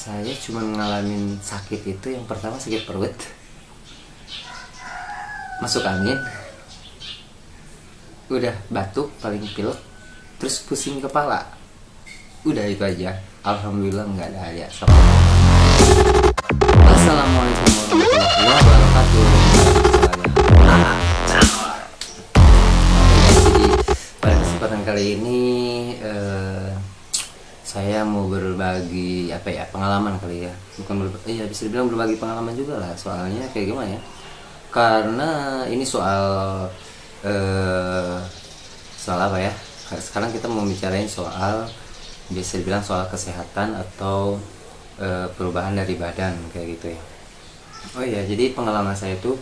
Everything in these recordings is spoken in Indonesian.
Saya cuma ngalamin sakit itu, yang pertama sakit perut, masuk angin, udah batuk, paling pilek, terus pusing kepala. Udah itu aja. Alhamdulillah nggak ada ya. Assalamualaikum warahmatullahi wabarakatuh. Jadi pada kesempatan kali ini saya mau berbagi pengalaman kali ya. Bisa dibilang berbagi pengalaman juga lah. Soalnya kayak gimana ya? Karena ini soal apa ya? Sekarang kita mau bicarain soal, bisa dibilang soal kesehatan atau perubahan dari badan kayak gitu ya. Oh iya, jadi pengalaman saya itu,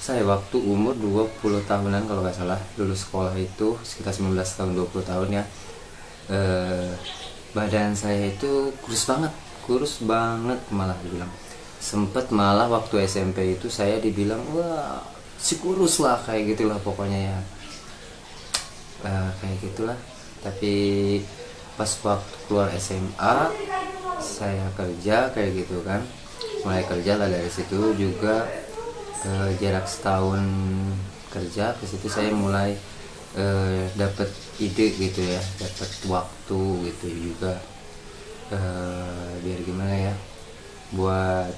saya waktu umur 20 tahunan kalau nggak salah, lulus sekolah itu sekitar 19 tahun 20 tahun ya. Badan saya itu kurus banget malah dibilang. Sempet malah waktu SMP itu saya dibilang, wah si kurus lah, kayak gitulah pokoknya ya. Kayak gitulah. Tapi pas waktu keluar SMA saya kerja kayak gitu kan, mulai kerja lah. Dari situ juga jarak setahun kerja, ke situ saya mulai dapat ide gitu ya, dapat waktu gitu juga, biar gimana ya, buat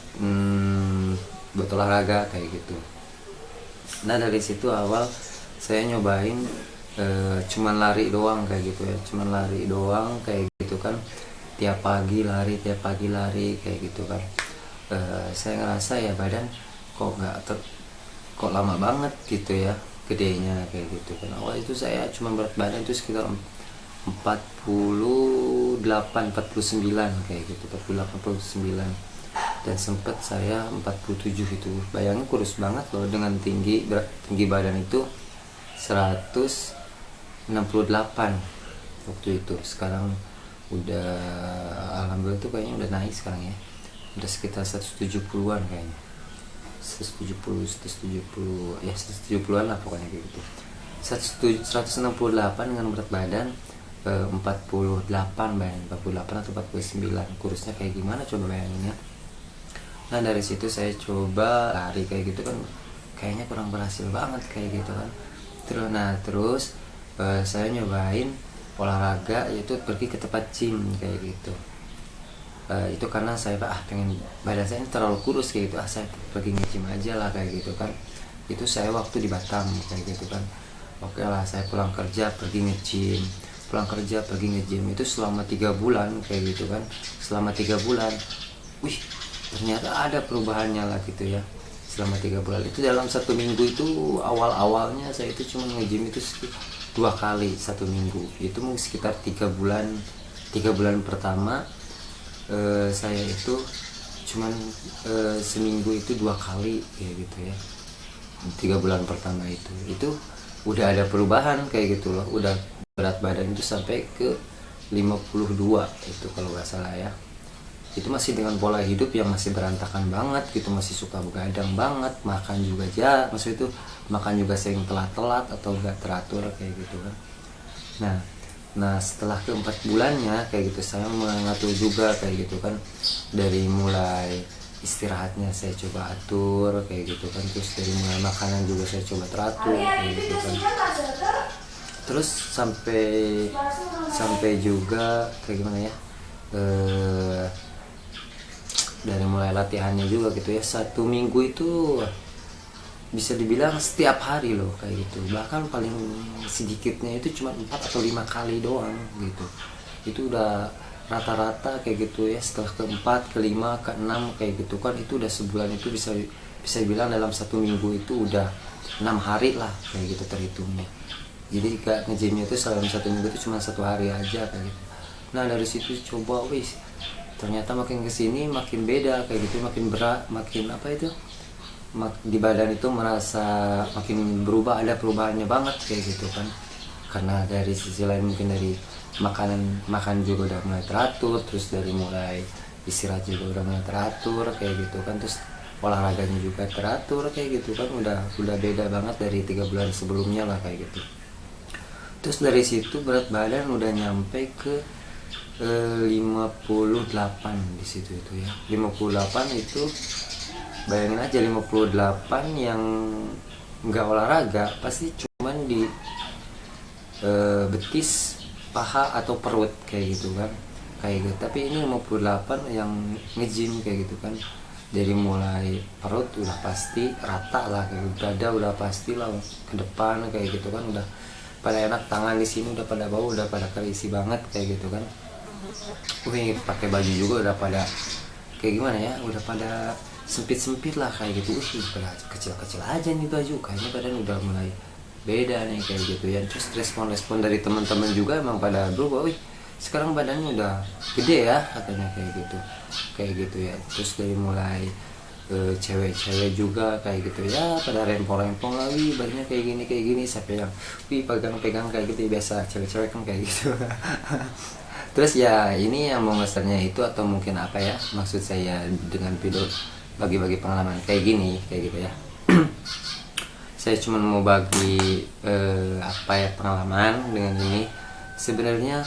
olahraga kayak gitu. Nah dari situ awal saya nyobain cuman lari doang kayak gitu ya, kayak gitu kan, tiap pagi lari kayak gitu kan. Saya ngerasa ya badan kok lama banget gitu ya gedenya kayak gitu kan. Awal itu saya cuma berat badan itu sekitar 49 kayak gitu, 49, dan sempet saya 47 itu. Bayangin kurus banget loh, dengan tinggi badan itu 168 waktu itu. Sekarang udah alhamdulillah tuh kayaknya udah naik sekarang ya, udah sekitar 170-an kayaknya, 170-an lah pokoknya kayak gitu. 168 dengan berat badan 48, bayangin 48 atau 49, kurusnya kayak gimana coba bayangin ya. Nah dari situ saya coba lari kayak gitu kan, kayaknya kurang berhasil banget kayak gitu kan. Terus saya nyobain olahraga, yaitu pergi ke tempat gym kayak gitu. Itu karena saya pengen, badan saya terlalu kurus kayak gitu, saya pergi nge-gym aja lah kayak gitu kan. Itu saya waktu di Batam kayak gitu kan. Oke lah, saya pulang kerja pergi nge-gym, itu selama 3 bulan kayak gitu kan. Selama 3 bulan, wih ternyata ada perubahannya lah gitu ya. Selama 3 bulan itu, dalam 1 minggu itu, awalnya saya itu cuma nge-gym itu 2 kali 1 minggu. Itu mungkin sekitar 3 bulan pertama. Saya itu cuman seminggu itu 2 kali kayak gitu ya. 3 bulan pertama itu udah ada perubahan kayak gitu loh. Udah berat badan itu sampai ke 52 itu kalau nggak salah ya. Itu masih dengan pola hidup yang masih berantakan banget gitu, masih suka begadang banget, makan juga maksud itu makan juga sering telat atau nggak teratur kayak gitu kan. Nah setelah ke 4 bulannya kayak gitu, saya mengatur juga kayak gitu kan. Dari mulai istirahatnya saya coba atur kayak gitu kan, terus dari mulai makanan juga saya coba teratur kayak gitu kan. Terus sampai juga kayak gimana ya, dari mulai latihannya juga gitu ya. 1 minggu itu bisa dibilang setiap hari loh kayak gitu. Bahkan paling sedikitnya itu cuma 4 atau 5 kali doang gitu. Itu udah rata-rata kayak gitu ya. Setelah ke-4, ke-5, ke-6 kayak gitu kan, itu udah sebulan. Itu bisa dibilang dalam 1 minggu itu udah 6 hari lah kayak gitu terhitungnya. Jadi kayak nge-gymnya itu dalam 1 minggu itu cuma 1 hari aja kayak gitu. Nah dari situ coba, ternyata makin kesini makin beda kayak gitu, makin berat, makin di badan itu merasa makin berubah, ada perubahannya banget kayak gitu kan. Karena dari sisi lain mungkin dari makan juga udah mulai teratur, terus dari mulai istirahat juga udah mulai teratur kayak gitu kan, terus olahraganya juga teratur kayak gitu kan. Udah beda banget dari 3 bulan sebelumnya lah kayak gitu. Terus dari situ berat badan udah nyampe ke 58 di situ itu ya. 58 itu bayangin aja, 58 yang nggak olahraga pasti cuman di betis, paha atau perut kayak gitu kan, kayak gitu. Tapi ini 58 yang nge-gym kayak gitu kan, dari mulai perut udah pasti rata lah, kayak gitu. Dada udah pasti lah ke depan kayak gitu kan, udah pada enak, tangan di sini udah pada bau, udah pada terisi banget kayak gitu kan. Wih, pakai baju juga udah pada kayak gimana ya, udah pada sempit-sempit lah kayak gitu. Wih, pada kecil-kecil aja nih baju, kayaknya badan udah mulai beda nih kayak gitu ya. Terus respon-respon dari teman-teman juga emang pada berubah, wih sekarang badannya udah gede ya katanya kayak gitu ya. Terus dari mulai cewek-cewek juga kayak gitu ya, pada rempong-rempong lagi badannya kayak gini sampai yang wih pegang-pegang kayak gitu, biasa cewek-cewek kan kayak gitu. Terus ya ini yang mau ngesernya itu, atau mungkin apa ya maksud saya dengan video bagi-bagi pengalaman kayak gini kayak gitu ya. Saya cuma mau bagi apa ya pengalaman dengan ini. Sebenarnya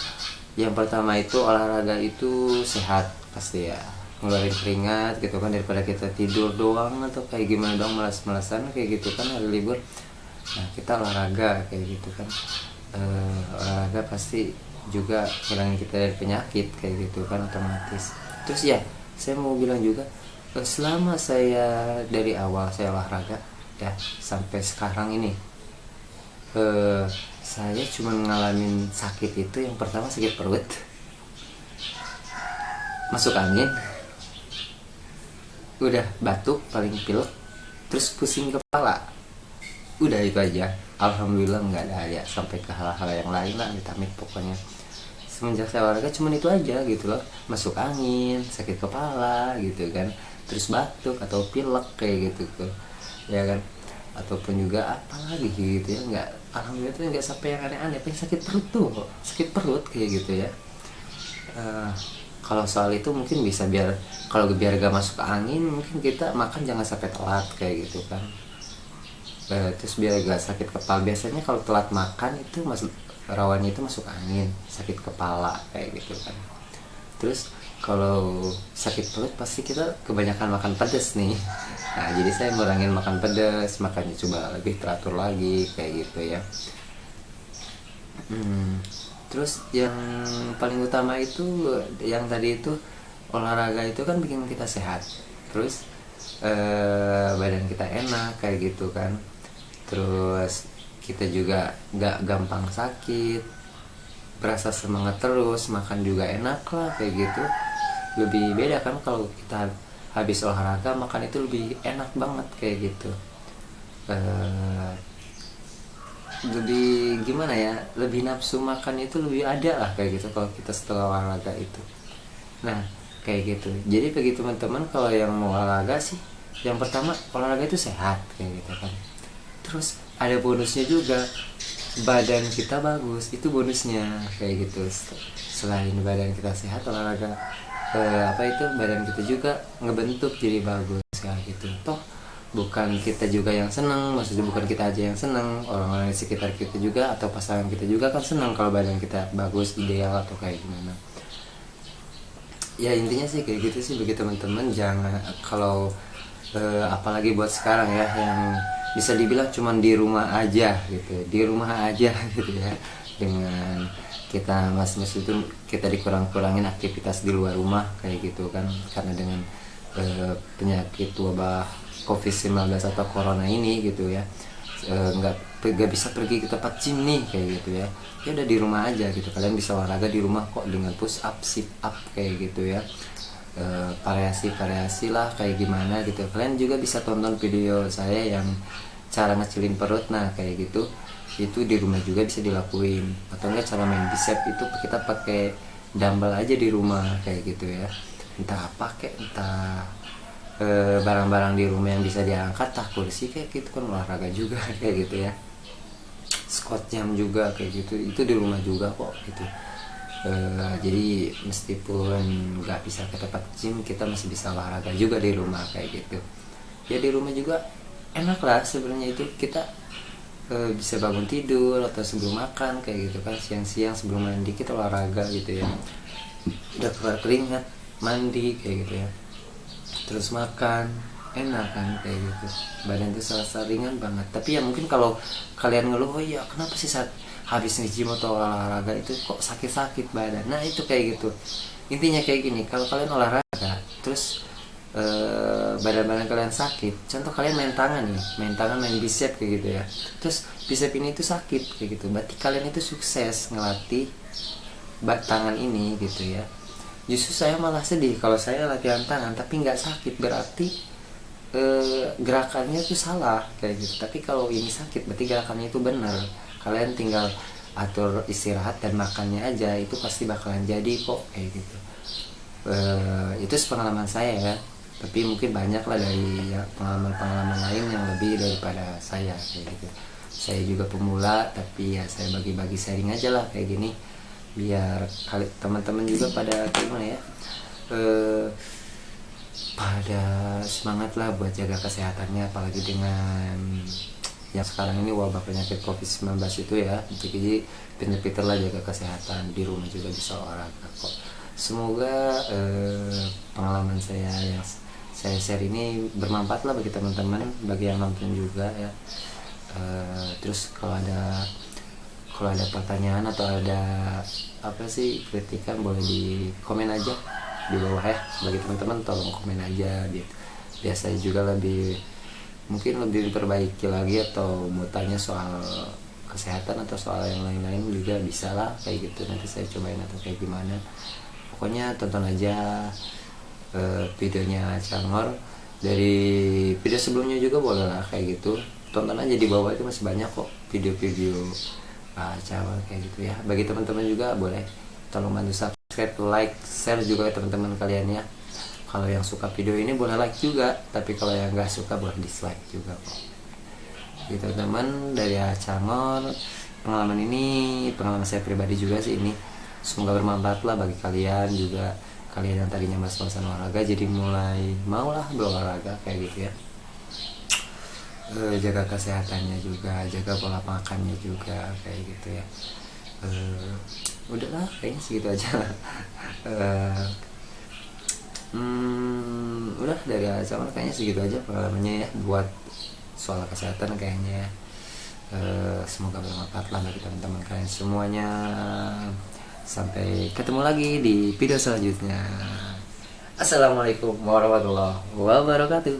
yang pertama itu olahraga itu sehat pasti ya, ngeluarin keringat gitu kan, daripada kita tidur doang atau kayak gimana dong, malas-malasan kayak gitu kan hari libur. Nah kita olahraga kayak gitu kan, olahraga pasti juga hilangin kita dari penyakit kayak gitu kan otomatis. Terus ya saya mau bilang juga, selama saya dari awal saya olahraga ya sampai sekarang ini, saya cuma ngalamin sakit itu yang pertama sakit perut, masuk angin, udah batuk paling pilek, terus pusing kepala, udah itu aja. Alhamdulillah nggak ada ya sampai ke hal-hal yang lain lah, amit-amit pokoknya. Semenjak saya olahraga cuman itu aja gitu loh, masuk angin, sakit kepala gitu kan, terus batuk atau pilek kayak gitu tuh ya kan, ataupun juga apa lagi gitu ya, nggak, alhamdulillah tuh nggak sampai yang aneh-aneh. Paling sakit perut tuh, sakit perut kayak gitu ya. Kalau soal itu mungkin bisa biar gak masuk angin, mungkin kita makan jangan sampai telat kayak gitu kan. Terus biar gak sakit kepala, biasanya kalau telat makan itu rawannya itu masuk angin, sakit kepala kayak gitu kan. Terus kalau sakit perut pasti kita kebanyakan makan pedas nih. Nah jadi saya ngurangin makan pedas, makanya coba lebih teratur lagi kayak gitu ya. Terus yang paling utama itu yang tadi itu, olahraga itu kan bikin kita sehat, terus badan kita enak kayak gitu kan. Terus kita juga gak gampang sakit, berasa semangat terus, makan juga enak lah kayak gitu. Lebih beda kan kalau kita habis olahraga makan itu lebih enak banget kayak gitu. Lebih gimana ya, lebih nafsu makan itu lebih ada lah kayak gitu kalau kita setelah olahraga itu. Nah kayak gitu. Jadi bagi teman-teman kalau yang mau olahraga sih, yang pertama olahraga itu sehat kayak gitu kan. Terus ada bonusnya juga, badan kita bagus, itu bonusnya kayak gitu. Selain badan kita sehat, olahraga badan kita juga ngebentuk jadi bagus kayak gitu. Toh bukan kita juga yang seneng, maksudnya bukan kita aja yang seneng, orang-orang di sekitar kita juga atau pasangan kita juga kan seneng kalau badan kita bagus, ideal atau kayak gimana. Ya intinya sih kayak gitu sih bagi teman-teman. Jangan kalau apalagi buat sekarang ya, yang bisa dibilang cuman di rumah aja gitu ya, dengan kita masing-masing itu kita dikurang-kurangin aktivitas di luar rumah kayak gitu kan, karena dengan penyakit wabah COVID-19 atau corona ini gitu ya, nggak bisa pergi ke tempat gym nih kayak gitu ya. Ya udah di rumah aja gitu, kalian bisa olahraga di rumah kok dengan push up, sit up kayak gitu ya. Variasi lah kayak gimana gitu. Kalian juga bisa tonton video saya yang cara ngecilin perut, nah kayak gitu, itu di rumah juga bisa dilakuin. Atau enggak cara main bicep itu kita pakai dumbbell aja di rumah kayak gitu ya, entah apa kayak entah barang-barang di rumah yang bisa diangkat, tah kursi kayak gitu kan olahraga juga kayak gitu ya. Squat jam juga kayak gitu, itu di rumah juga kok gitu. Jadi meskipun nggak bisa ke tempat gym, kita masih bisa olahraga juga di rumah kayak gitu ya. Di rumah juga enak lah sebenarnya, itu kita bisa bangun tidur atau sebelum makan kayak gitu kan, siang-siang sebelum mandi kita olahraga gitu ya. udah keluar keringat, mandi kayak gitu ya, terus makan, enak kan kayak gitu, badan tuh serasa ringan banget. Tapi ya mungkin kalau kalian ngeluh, oh iya kenapa sih saat habis nge-gym atau olahraga itu kok sakit-sakit badan, nah itu kayak gitu. Intinya kayak gini, kalau kalian olahraga terus badan-badan kalian sakit, contoh kalian main tangan nih, main bicep kayak gitu ya, terus bicep ini tuh sakit kayak gitu, berarti kalian itu sukses ngelatih tangan ini gitu ya. Justru saya malah sedih kalau saya latihan tangan tapi nggak sakit, berarti gerakannya tuh salah kayak gitu. Tapi kalau ini sakit berarti gerakannya itu benar, kalian tinggal atur istirahat dan makannya aja, itu pasti bakalan jadi kok kayak gitu. Itu pengalaman saya ya, tapi mungkin banyak lah dari ya, pengalaman lain yang lebih daripada saya kayak gitu. Saya juga pemula, tapi ya saya bagi-bagi sharing aja lah kayak gini, biar kali teman-teman juga pada gimana ya, pada semangat lah buat jaga kesehatannya, apalagi dengan yang sekarang ini wabah penyakit COVID-19 itu ya. Jadi pinter-pinter lah jaga kesehatan, di rumah juga bisa olahraga kok. Semoga pengalaman saya yang saya share ini bermanfaat lah bagi teman-teman, bagi yang nonton juga ya. Terus kalau ada pertanyaan atau ada apa sih kritikan, boleh di komen aja di bawah ya. Bagi teman-teman tolong komen aja, biar saya juga mungkin lebih diperbaiki lagi, atau mau tanya soal kesehatan atau soal yang lain-lain juga bisa lah kayak gitu. Nanti saya cobain atau kayak gimana, pokoknya tonton aja videonya Cangor. Dari video sebelumnya juga boleh lah kayak gitu, tonton aja di bawah, itu masih banyak kok video-video Cangor kayak gitu ya. Bagi teman-teman juga boleh tolong bantu subscribe, like, share juga ya teman-teman kalian ya. Kalau yang suka video ini boleh like juga, tapi kalau yang nggak suka boleh dislike juga kok. Gitu teman, dari Cangor. Pengalaman saya pribadi juga sih ini. Semoga bermanfaat lah bagi kalian juga. Kalian yang tadinya malas-malasan olahraga jadi mulai maulah berolahraga kayak gitu ya. Jaga kesehatannya juga, jaga pola makannya juga kayak gitu ya. Udahlah kayaknya segitu aja. Udah dari Cangor kayaknya segitu aja pengalamannya ya buat soal kesehatan kayaknya ya. Semoga bermanfaat lah bagi teman-teman kalian semuanya. Sampai ketemu lagi di video selanjutnya. Assalamualaikum warahmatullahi wabarakatuh.